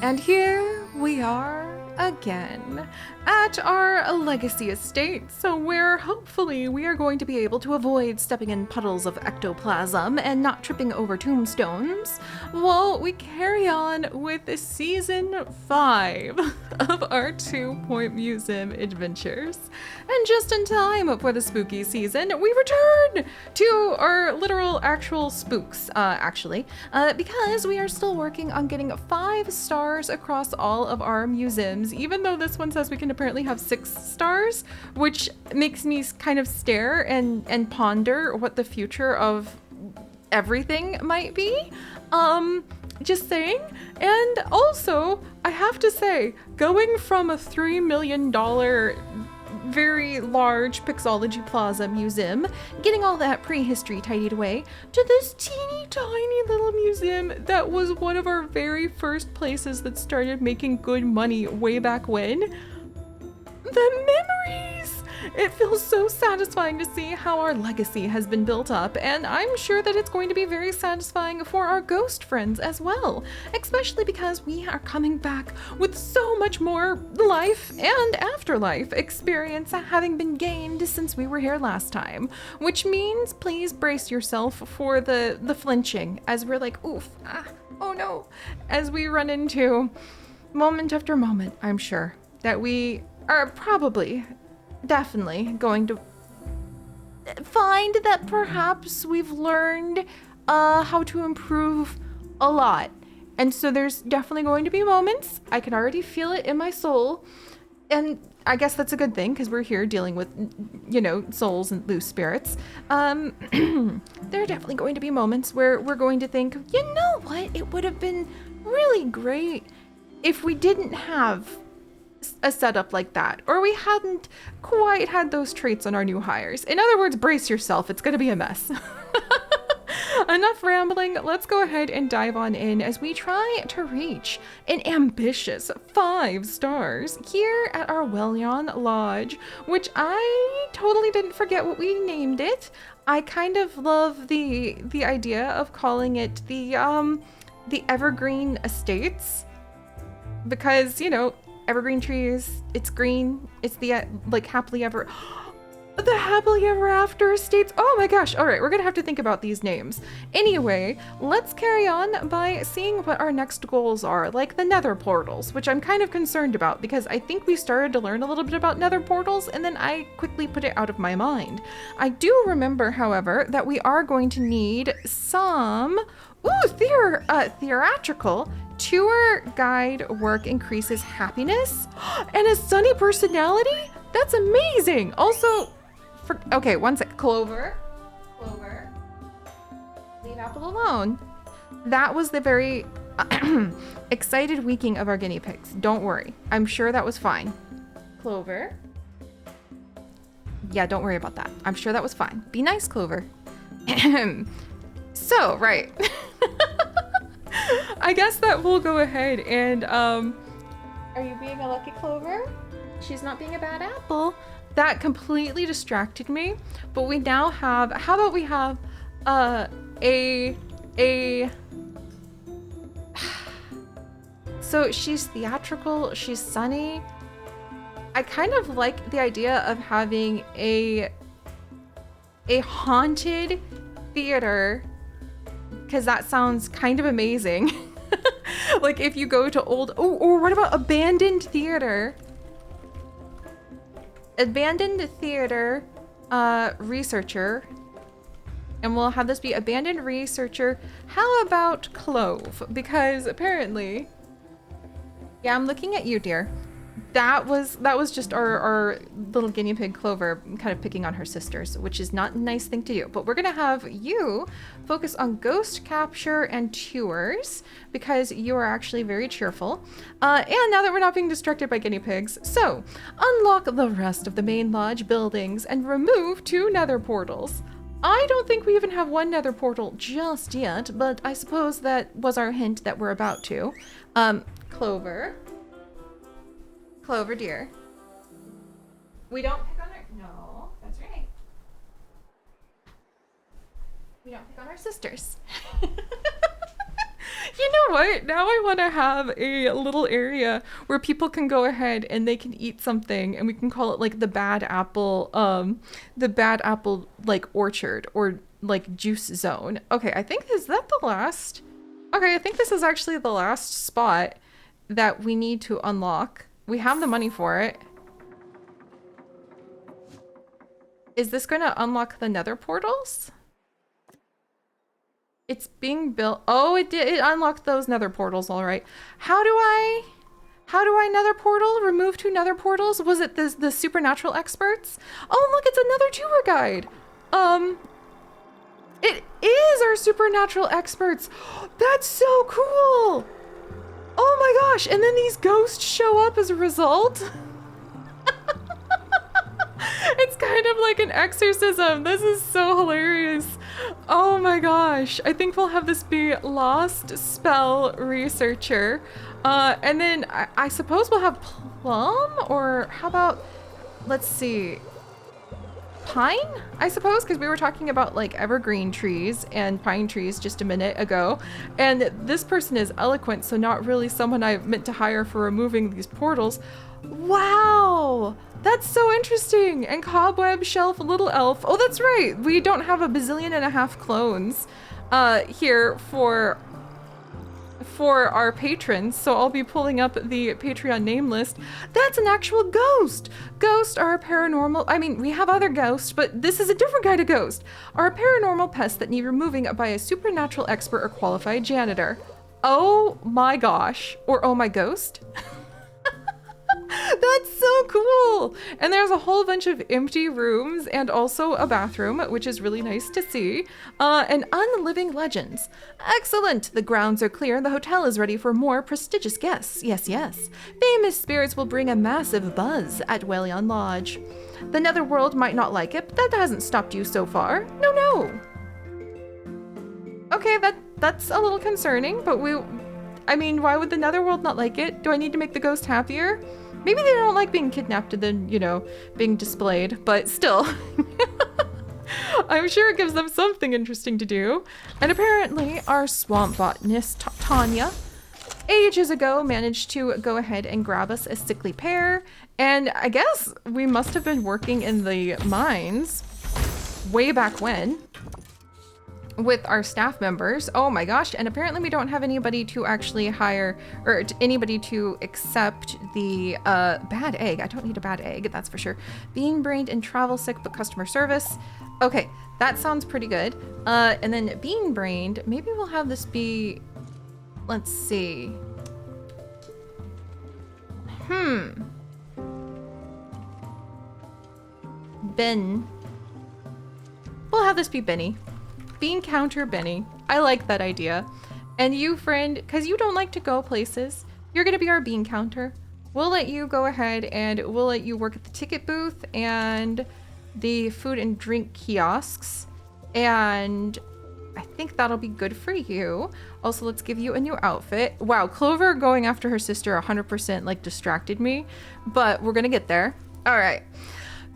And here we are again at our legacy estate, so where hopefully we are going to be able to avoid stepping in puddles of ectoplasm and not tripping over tombstones while we carry on with season 5 of our 2 Point Museum adventures. And just in time for the spooky season, we return to our literal actual spooks, because we are still working on getting 5 stars across all of our museums, even though this one says we can apparently have 6 stars, which makes me kind of stare and ponder what the future of everything might be. Just saying. And also, I have to say, going from a $3 million very large Pixology Plaza museum, getting all that prehistory tidied away, to this teeny tiny little museum that was one of our very first places that started making good money way back when. The memories! It feels so satisfying to see how our legacy has been built up, and I'm sure that it's going to be very satisfying for our ghost friends as well, especially because we are coming back with so much more life and afterlife experience having been gained since we were here last time, which means please brace yourself for the flinching as we're like, oof, oh no, as we run into moment after moment, I'm sure, that we are probably definitely going to find that perhaps we've learned how to improve a lot. And so there's definitely going to be moments, I can already feel it in my soul, and I guess that's a good thing because we're here dealing with, souls and loose spirits. There are definitely going to be moments where we're going to think, you know what, it would have been really great if we didn't have a setup like that, or we hadn't quite had those traits on our new hires. In other words, brace yourself, it's gonna be a mess. Enough rambling, let's go ahead and dive on in as we try to reach an ambitious 5 stars here at our Wellyon Lodge, which I totally didn't forget what we named it. I kind of love the idea of calling it the Evergreen Estates, because, evergreen trees, it's green, it's the happily ever after estates. Oh my gosh. All right, we're gonna have to think about these names. Anyway, let's carry on by seeing what our next goals are, like the nether portals, which I'm kind of concerned about because I think we started to learn a little bit about nether portals and then I quickly put it out of my mind. I do remember, however, that we are going to need some theatrical tour guide work increases happiness and a sunny personality. That's amazing. Also, okay, one sec. Clover, leave Apple alone. That was the very excited weeking of our guinea pigs. Don't worry. I'm sure that was fine. Clover. Yeah, don't worry about that. I'm sure that was fine. Be nice, Clover. So, right. I guess that we'll go ahead and, are you being a lucky Clover? She's not being a bad apple. That completely distracted me, but we now have, how about we have, so she's theatrical, she's sunny. I kind of like the idea of having a haunted theater, because that sounds kind of amazing. Like if you go to or what about abandoned theater? Abandoned theater researcher. And we'll have this be abandoned researcher. How about Clove? Because apparently, yeah, I'm looking at you, dear. That was just our little guinea pig Clover kind of picking on her sisters, which is not a nice thing to do. But we're gonna have you focus on ghost capture and tours because you are actually very cheerful. And now that we're not being distracted by guinea pigs, so unlock the rest of the main lodge buildings and remove 2 nether portals. I don't think we even have 1 nether portal just yet, but I suppose that was our hint that we're about to. Clover, dear. We don't pick on our... No, that's right. We don't pick on our sisters. You know know what? Now I want to have a little area where people can go ahead and they can eat something, and we can call it like the bad apple like orchard or like juice zone. Okay, I think is that the last? Okay, I think this is actually the last spot that we need to unlock. We have the money for it. Is this going to unlock the nether portals? It's being built. Oh, it did. It unlocked those nether portals. All right. How do I nether portal? Remove 2 nether portals? Was it the supernatural experts? Oh, look, it's another tour guide. It is our supernatural experts. That's so cool. Oh my gosh. And then these ghosts show up as a result. It's kind of like an exorcism. This is so hilarious. Oh my gosh. I think we'll have this be Lost Spell Researcher. And then I suppose we'll have Plum, or how about, let's see, Pine, I suppose, because we were talking about like evergreen trees and pine trees just a minute ago. And this person is eloquent, so not really someone I meant to hire for removing these portals. Wow, that's so interesting. And Cobweb, Shelf, Little Elf. Oh, that's right. We don't have a bazillion and a half clones here for our patrons, so I'll be pulling up the Patreon name list. That's an actual ghost. Ghosts are a paranormal, I mean, we have other ghosts, but this is a different kind of ghost. Are a paranormal pest that need removing by a supernatural expert or qualified janitor. Oh my gosh. Or oh my ghost. That's so cool. And there's a whole bunch of empty rooms and also a bathroom, which is really nice to see. And unliving legends. Excellent. The grounds are clear. The hotel is ready for more prestigious guests. Yes, yes. Famous spirits will bring a massive buzz at Welion Lodge. The Netherworld might not like it, but that hasn't stopped you so far. No, no. Okay, that's a little concerning, but I mean, why would the Netherworld not like it? Do I need to make the ghost happier? Maybe they don't like being kidnapped and then, you know, being displayed, but still. I'm sure it gives them something interesting to do. And apparently our swamp botanist, Tanya, ages ago managed to go ahead and grab us a sickly pear. And I guess we must have been working in the mines way back when with our staff members. Oh my gosh. And apparently we don't have anybody to actually hire or anybody to accept the bad egg. I don't need a bad egg, that's for sure. Being brained and travel sick, but customer service. Okay, that sounds pretty good. And then being brained, maybe we'll have this be, let's see. Ben. We'll have this be Benny. Bean counter Benny. I like that idea. And you, friend, because you don't like to go places, you're going to be our bean counter. We'll let you go ahead and we'll let you work at the ticket booth and the food and drink kiosks. And I think that'll be good for you. Also, let's give you a new outfit. Wow, Clover going after her sister 100% like distracted me, but we're going to get there. All right.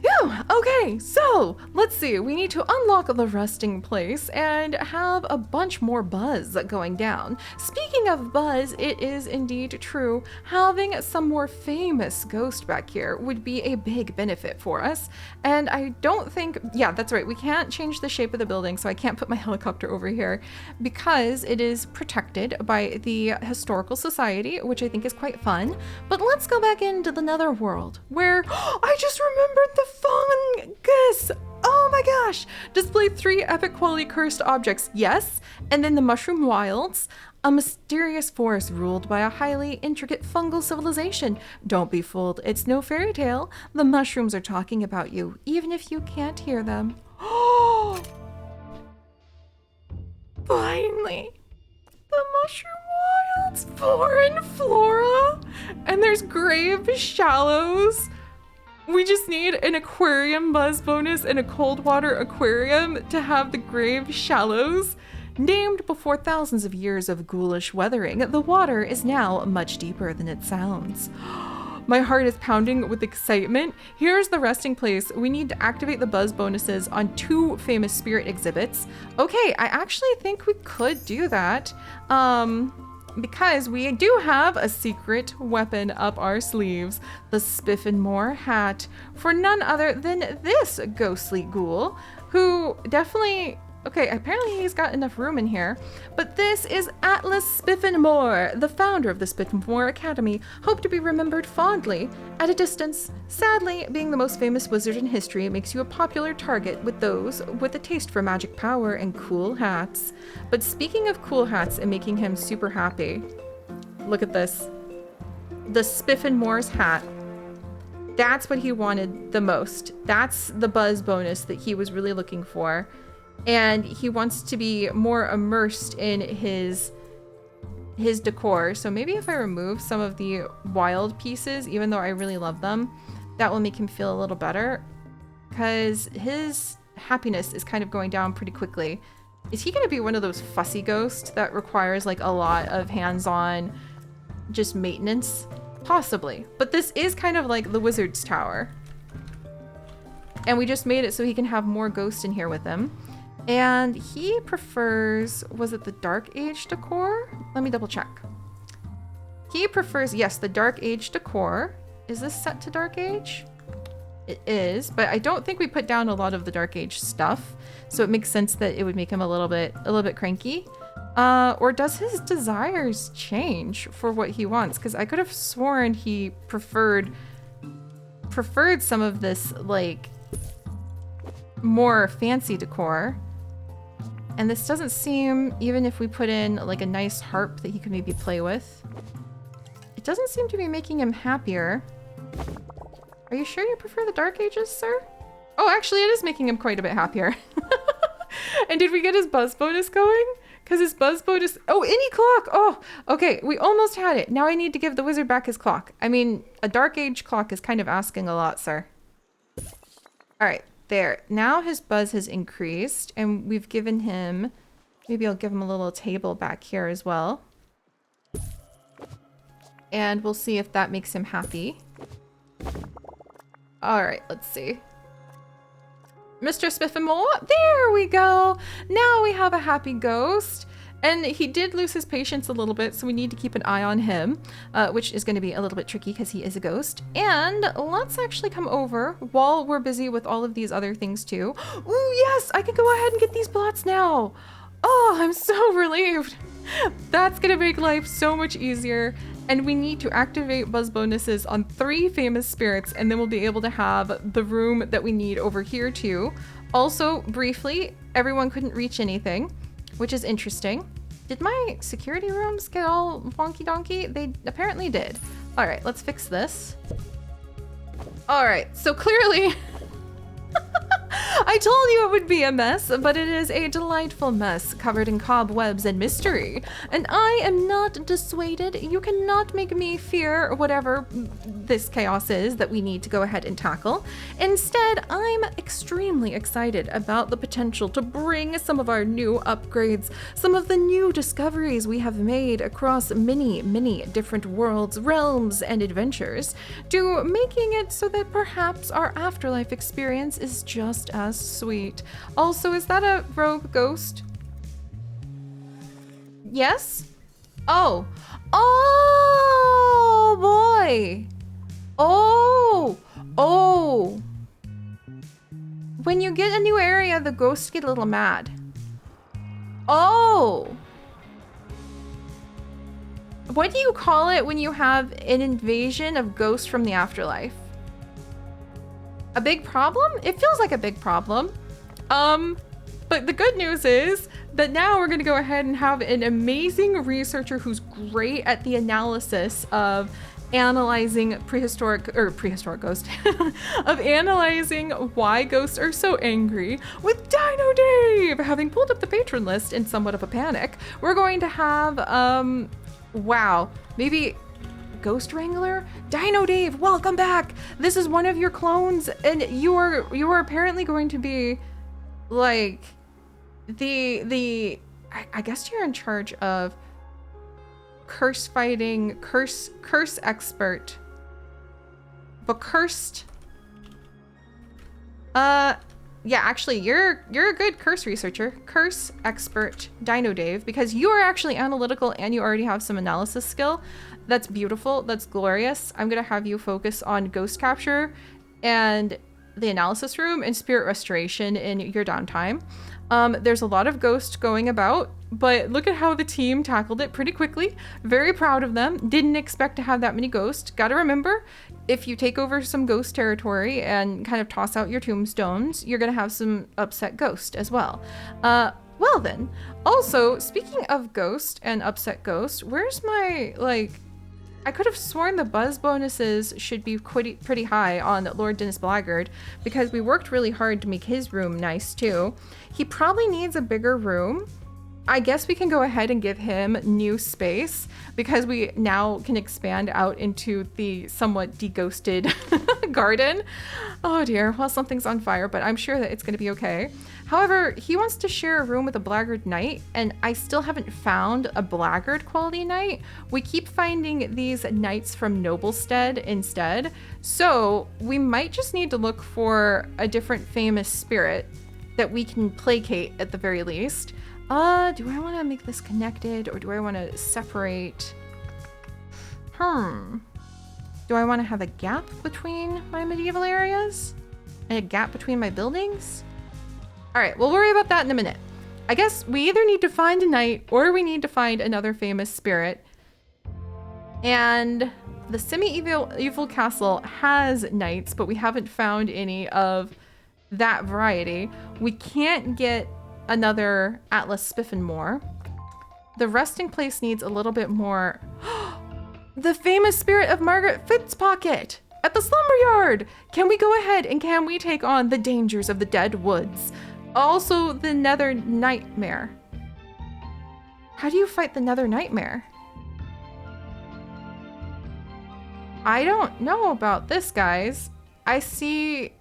Phew, okay, so let's see. We need to unlock the resting place and have a bunch more buzz going down. Speaking of buzz, it is indeed true. Having some more famous ghost back here would be a big benefit for us. And I don't think, yeah, that's right. We can't change the shape of the building, so I can't put my helicopter over here because it is protected by the Historical Society, which I think is quite fun. But let's go back into the Netherworld where I just remembered the fungus. Oh my gosh. Display 3 epic quality cursed objects. Yes. And then the Mushroom Wilds. A mysterious forest ruled by a highly intricate fungal civilization. Don't be fooled. It's no fairy tale. The mushrooms are talking about you, even if you can't hear them. Oh! Finally. The Mushroom Wilds. Foreign flora. And there's grave shallows. We just need an aquarium buzz bonus and a cold water aquarium to have the grave shallows. Named before thousands of years of ghoulish weathering, the water is now much deeper than it sounds. My heart is pounding with excitement. Here's the resting place. We need to activate the buzz bonuses on 2 famous spirit exhibits. Okay, I actually think we could do that. because we do have a secret weapon up our sleeves, the Spiffenmore hat, for none other than this ghostly ghoul, who definitely, okay, apparently he's got enough room in here, but this is Atlas Spiffenmore, the founder of the Spiffenmore Academy, hoped to be remembered fondly at a distance. Sadly, being the most famous wizard in history makes you a popular target with those with a taste for magic power and cool hats. But speaking of cool hats and making him super happy, look at this. The Spiffenmore's hat. That's what he wanted the most. That's the buzz bonus that he was really looking for. And he wants to be more immersed in his decor. So maybe if I remove some of the wild pieces, even though I really love them, that will make him feel a little better, because his happiness is kind of going down pretty quickly. Is he going to be one of those fussy ghosts that requires like a lot of hands-on just maintenance? Possibly. But this is kind of like the Wizard's Tower. And we just made it so he can have more ghosts in here with him. And he prefers, was it the Dark Age decor? Let me double check. He prefers, yes, the Dark Age decor. Is this set to Dark Age? It is, but I don't think we put down a lot of the Dark Age stuff. So it makes sense that it would make him a little bit cranky. Or does his desires change for what he wants? Because I could have sworn he preferred some of this, like, more fancy decor. And this doesn't seem, even if we put in like a nice harp that he could maybe play with, it doesn't seem to be making him happier. Are you sure you prefer the Dark Ages, sir? Oh, actually it is making him quite a bit happier. And did we get his buzz bonus going? Because his buzz bonus, oh, any clock. Oh, okay, we almost had it. Now I need to give the wizard back his clock. I mean, a Dark Age clock is kind of asking a lot, sir. All right. There, now his buzz has increased, and we've given him, maybe I'll give him a little table back here as well. And we'll see if that makes him happy. All right, let's see. Mr. Spiffenmore, there we go. Now we have a happy ghost. And he did lose his patience a little bit, so we need to keep an eye on him, which is going to be a little bit tricky because he is a ghost. And let's actually come over while we're busy with all of these other things too. Ooh, yes, I can go ahead and get these plots now. Oh, I'm so relieved. That's going to make life so much easier. And we need to activate buzz bonuses on 3 famous spirits, and then we'll be able to have the room that we need over here too. Also, briefly, everyone couldn't reach anything, which is interesting. Did my security rooms get all wonky donkey? They apparently did. All right, let's fix this. All right, so clearly I told you it would be a mess, but it is a delightful mess covered in cobwebs and mystery. And I am not dissuaded. You cannot make me fear whatever this chaos is that we need to go ahead and tackle. Instead, I'm extremely excited about the potential to bring some of our new upgrades, some of the new discoveries we have made across many different worlds, realms, and adventures, to making it so that perhaps our afterlife experience is just as sweet. Also, is that a rogue ghost? Yes? Oh. Oh, boy. Oh. Oh. When you get a new area, the ghosts get a little mad. Oh. What do you call it when you have an invasion of ghosts from the afterlife? A big problem? It feels like a big problem. But the good news is that now we're gonna go ahead and have an amazing researcher who's great at the analysis of analyzing prehistoric ghosts, of analyzing why ghosts are so angry. With Dino Dave having pulled up the patron list in somewhat of a panic, we're going to have, wow, maybe Ghost Wrangler? Dino Dave, welcome back! This is one of your clones, and you are apparently going to be like I guess you're in charge of curse fighting, curse expert. But cursed yeah, actually, you're a good curse researcher, curse expert, Dino Dave, because you are actually analytical and you already have some analysis skill. That's beautiful. That's glorious. I'm gonna have you focus on ghost capture and the analysis room and spirit restoration in your downtime. There's a lot of ghost going about, but look at how the team tackled it pretty quickly. Very proud of them. Didn't expect to have that many ghosts. Gotta remember, if you take over some ghost territory and kind of toss out your tombstones, you're gonna have some upset ghost as well. Well then, also, speaking of ghost and upset ghost, where's my, like, I could have sworn the buzz bonuses should be pretty high on Lord Dennis Blackguard because we worked really hard to make his room nice too. He probably needs a bigger room. I guess we can go ahead and give him new space because we now can expand out into the somewhat deghosted garden. Oh dear, well, something's on fire, but I'm sure that it's going to be okay. However, he wants to share a room with a Blackguard Knight, and I still haven't found a Blackguard quality knight. We keep finding these knights from Noblestead instead, so we might just need to look for a different famous spirit that we can placate at the very least. Do I want to make this connected, or do I want to separate? Do I want to have a gap between my medieval areas? And a gap between my buildings? Alright, we'll worry about that in a minute. I guess we either need to find a knight, or we need to find another famous spirit. And the semi-evil castle has knights, but we haven't found any of that variety. We can't get another Atlas Spiffenmore. The resting place needs a little bit more. The famous spirit of Margaret Fitzpocket at the Slumber Yard. Can we go ahead and can we take on the dangers of the Dead Woods? Also, the Nether Nightmare. How do you fight the Nether Nightmare? I don't know about this, guys. I see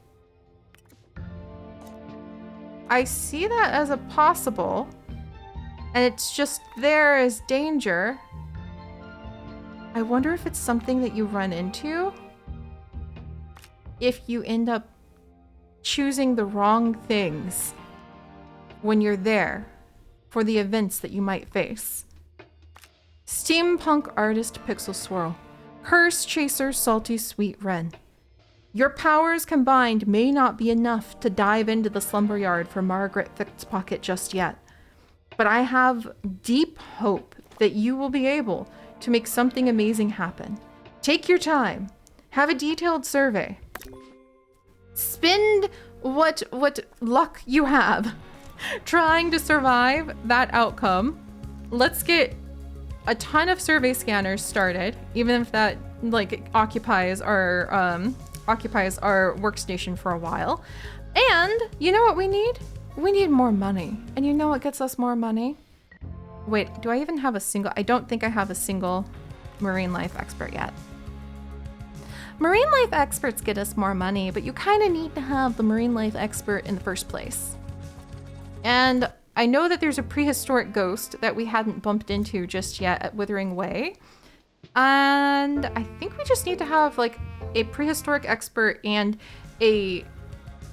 that as a possible, and it's just there as danger. I wonder if it's something that you run into if you end up choosing the wrong things when you're there for the events that you might face. Steampunk artist Pixel Swirl. Curse chaser Salty Sweet Wren. Your powers combined may not be enough to dive into the slumber yard for Margaret Fitzpocket just yet, but I have deep hope that you will be able to make something amazing happen. Take your time. Have a detailed survey. Spend what luck you have trying to survive that outcome. Let's get a ton of survey scanners started, even if that like occupies our workstation for a while. And you know what we need? We need more money. And you know what gets us more money? Wait, do I even have a single? I don't think I have a single marine life expert yet. Marine life experts get us more money, but you kind of need to have the marine life expert in the first place. And I know that there's a prehistoric ghost that we hadn't bumped into just yet at Withering Way. And I think we just need to have like a prehistoric expert and a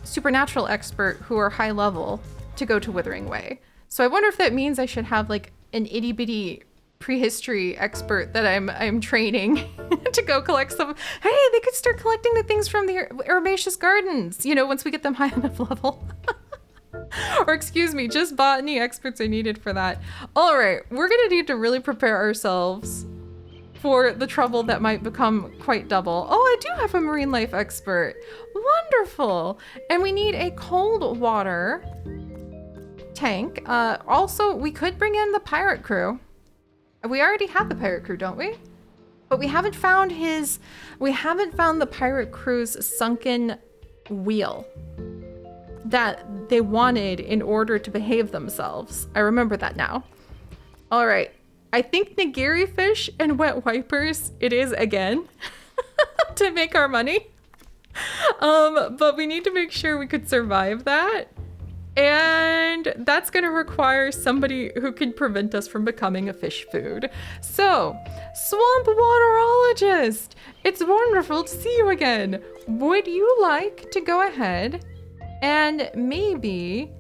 supernatural expert who are high level to go to Withering Way. So I wonder if that means I should have like an itty bitty prehistory expert that I'm training to go collect some. Hey, they could start collecting the things from the herbaceous gardens, you know, once we get them high enough level. Or excuse me, just botany experts are needed for that. All right, we're gonna need to really prepare ourselves for the trouble that might become quite double. Oh, I do have a marine life expert. Wonderful. And we need a cold water tank. Also, we could bring in the pirate crew. We already have the pirate crew, don't we? But we haven't found the pirate crew's sunken wheel that they wanted in order to behave themselves. I remember that now. All right. I think nigiri fish and wet wipers it is again to make our money. But we need to make sure we could survive that. And that's going to require somebody who can prevent us from becoming a fish food. So, swamp waterologist, it's wonderful to see you again. Would you like to go ahead and maybe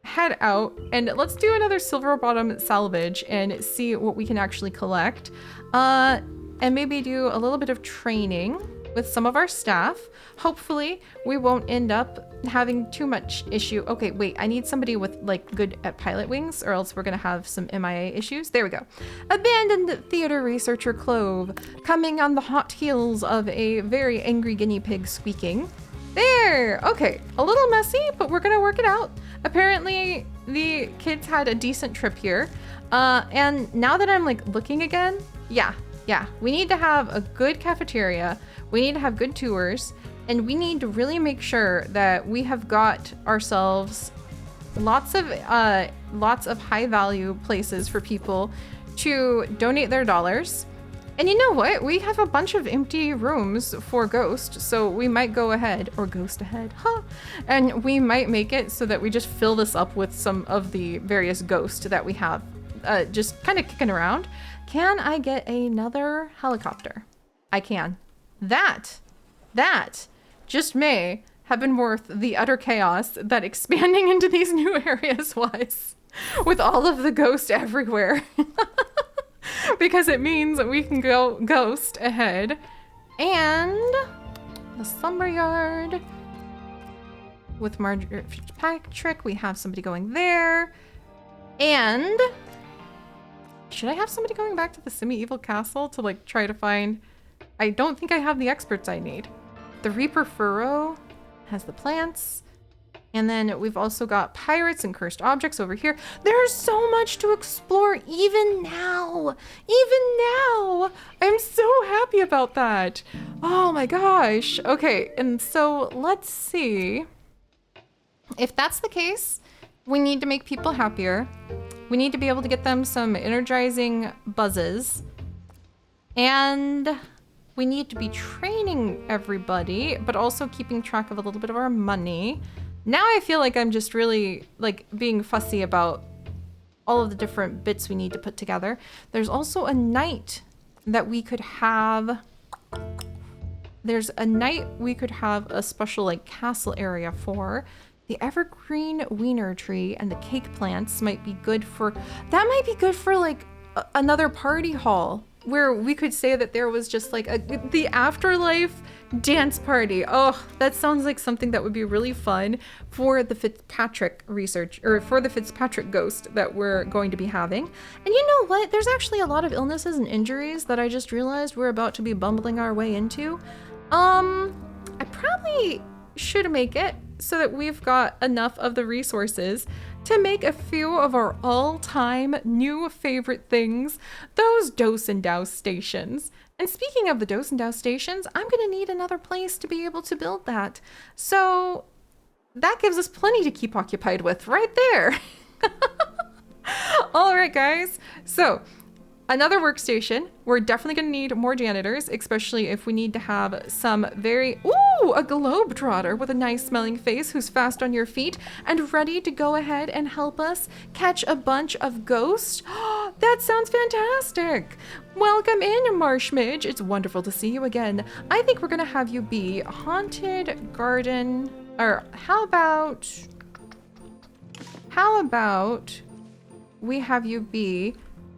head out and let's do another Silver Bottom salvage and see what we can actually collect. And maybe do a little bit of training with some of our staff. Hopefully we won't end up having too much issue. Okay, wait, I need somebody with like good at pilot wings or else we're gonna have some MIA issues. There we go. Abandoned theater researcher Clove, coming on the hot heels of a very angry guinea pig squeaking. There, okay, a little messy, but we're gonna work it out. Apparently the kids had a decent trip here. And now that I'm like looking again, yeah, we need to have a good cafeteria. We need to have good tours, and we need to really make sure that we have got ourselves lots of high value places for people to donate their dollars. And you know what? We have a bunch of empty rooms for Ghost, so we might go ahead, or Ghost ahead, huh? And we might make it so that we just fill this up with some of the various Ghosts that we have just kind of kicking around. Can I get another helicopter? I can. That just may have been worth the utter chaos that expanding into these new areas was, with all of the Ghosts everywhere. Because it means that we can go Ghost ahead. And the slumber yard with Margaret Fitzpatrick, we have somebody going there. And should I have somebody going back to the semi-evil castle to like try to find... I don't think I have the experts I need. The Reaper Furrow has the plants. And then we've also got pirates and cursed objects over here. There's so much to explore even now. I'm so happy about that. Oh my gosh. Okay, and so let's see. If that's the case, we need to make people happier. We need to be able to get them some energizing buzzes. And we need to be training everybody, but also keeping track of a little bit of our money. Now I feel like I'm just really like being fussy about all of the different bits we need to put together. There's also a night that we could have. There's a night we could have a special like castle area for. The evergreen wiener tree and the cake plants might be good for, that might be good for like another party hall where we could say that there was just like the afterlife dance party. Oh, that sounds like something that would be really fun for the Fitzpatrick research, or for the Fitzpatrick ghost that we're going to be having. And you know what? There's actually a lot of illnesses and injuries that I just realized we're about to be bumbling our way into. I probably should make it so that we've got enough of the resources to make a few of our all-time new favorite things, those Dose and Douse stations. And speaking of the Dose and Douse stations, I'm gonna need another place to be able to build that. So that gives us plenty to keep occupied with right there. All right, guys. So another workstation. We're definitely going to need more janitors, especially if we need to have some very... Ooh, a globetrotter with a nice smelling face who's fast on your feet and ready to go ahead and help us catch a bunch of ghosts. That sounds fantastic. Welcome in, Marsh Midge. It's wonderful to see you again. I think we're going to have you be Haunted Garden... Or how about we have you be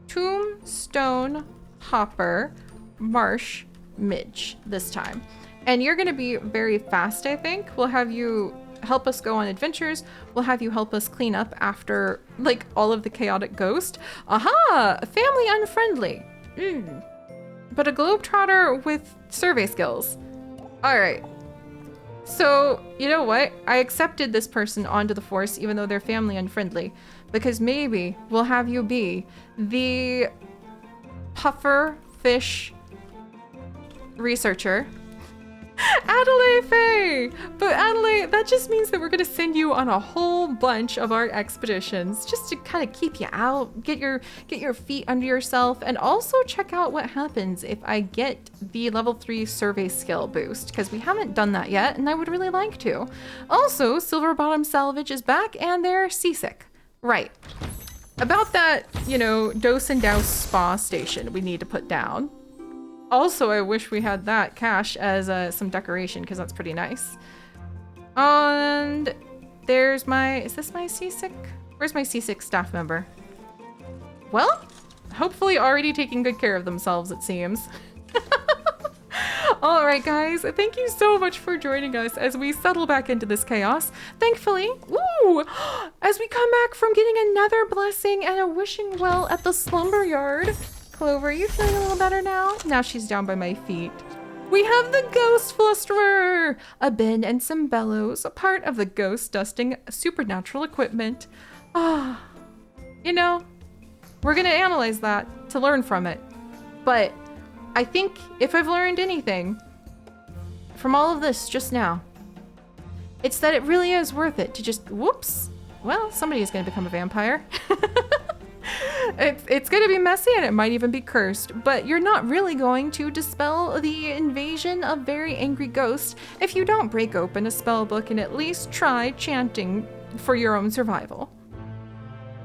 Tombstone Hopper Marsh Midge this time. And you're going to be very fast, I think. We'll have you help us go on adventures. We'll have you help us clean up after, like, all of the chaotic ghost. Aha! Family unfriendly. But a globetrotter with survey skills. All right. So, you know what? I accepted this person onto the force, even though they're family unfriendly, because maybe we'll have you be the puffer fish researcher. Adelaide Faye! But Adelaide, that just means that we're going to send you on a whole bunch of our expeditions just to kind of keep you out, get your feet under yourself, and also check out what happens if I get the level 3 survey skill boost, because we haven't done that yet and I would really like to. Also, Silver Bottom Salvage is back and they're seasick. Right. About that, you know, Dose and Douse spa station we need to put down. Also, I wish we had that cash as some decoration, because that's pretty nice. And there's my, is this my C6? Where's my C6 staff member? Well, hopefully already taking good care of themselves, it seems. All right, guys, thank you so much for joining us as we settle back into this chaos. Thankfully, woo, as we come back from getting another blessing and a wishing well at the slumber yard. Clover, are you feeling a little better now? Now she's down by my feet. We have the Ghost Flusterer, a bin and some bellows, a part of the ghost dusting supernatural equipment. Ah, you know, we're gonna analyze that to learn from it. But I think if I've learned anything from all of this just now, it's that it really is worth it to just, whoops, well, somebody is gonna become a vampire. It's going to be messy and it might even be cursed, but you're not really going to dispel the invasion of very angry ghosts if you don't break open a spell book and at least try chanting for your own survival.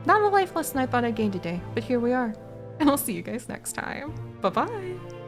Not a life lesson I thought I gained today, but here we are. And I'll see you guys next time. Bye-bye.